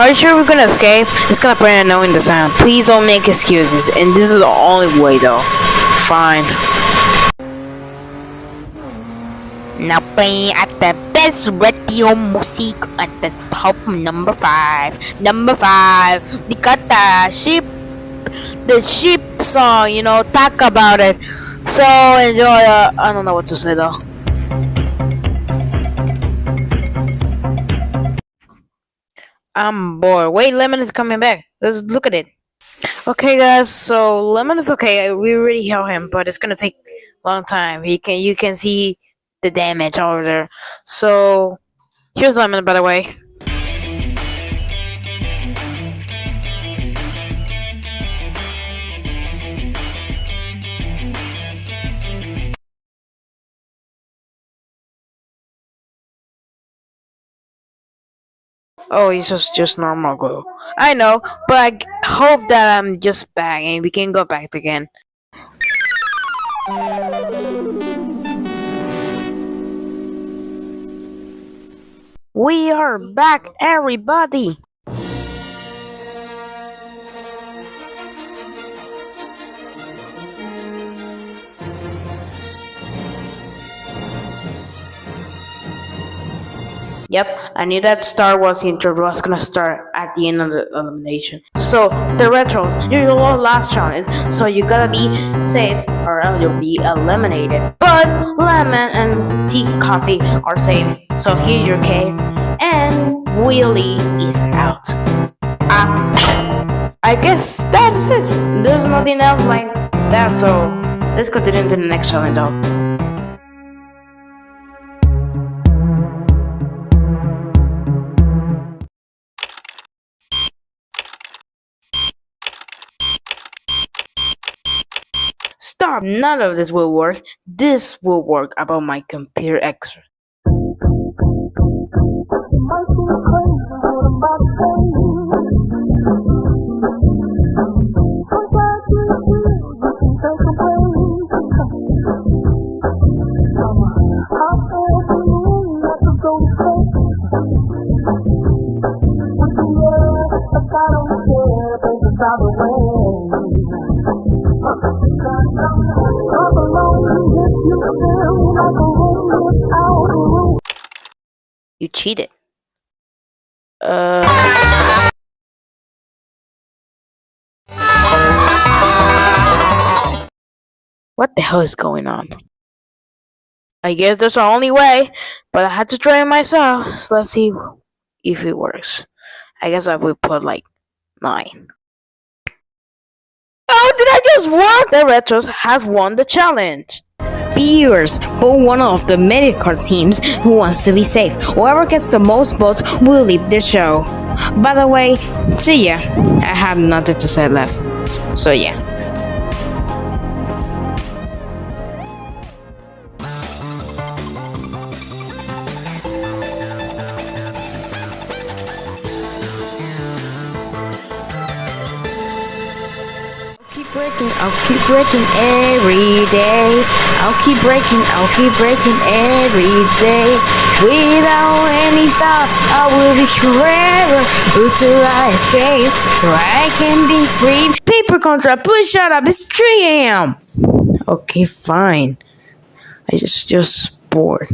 Are you sure we're gonna escape? It's gonna be annoying the sound. Please don't make excuses. And this is the only way though. Fine. Now playing at the best radio music at the top number 5. Number 5. They got the ship song, you know, talk about it. So enjoy. I don't know what to say though. I'm bored. Wait, Lemon is coming back. Let's look at it. Okay, guys. So Lemon is okay. We already healed him, but it's gonna take a long time. You can see the damage over there. So here's Lemon, by the way. Oh, it's just normal glue. I know, but I hope that I'm just back and we can go back again. We are back, everybody! Yep, I knew that Star Wars intro was gonna start at the end of the elimination. So, the retros, your last challenge, so you gotta be safe or else you'll be eliminated. But Lemon and Tea Coffee are safe, so here's your cake. And Willie is out. I guess that's it. There's nothing else like that, so let's continue to the next challenge though. Stop! None of this will work. This will work about my computer extra. You cheated. What the hell is going on? I guess that's the only way, but I had to try it myself. So let's see if it works. I guess I will put like 9. Oh, did I just win? The Retros has won the challenge. Viewers, vote one of the medical teams who wants to be safe. Whoever gets the most votes will leave the show. By the way, see ya. I have nothing to say left. So yeah. I'll keep breaking every day. I'll keep breaking every day. Without any stop, I will be forever until I escape, so I can be free. Paper contract, please shut up. It's 3 a.m. Okay, fine. I just bored.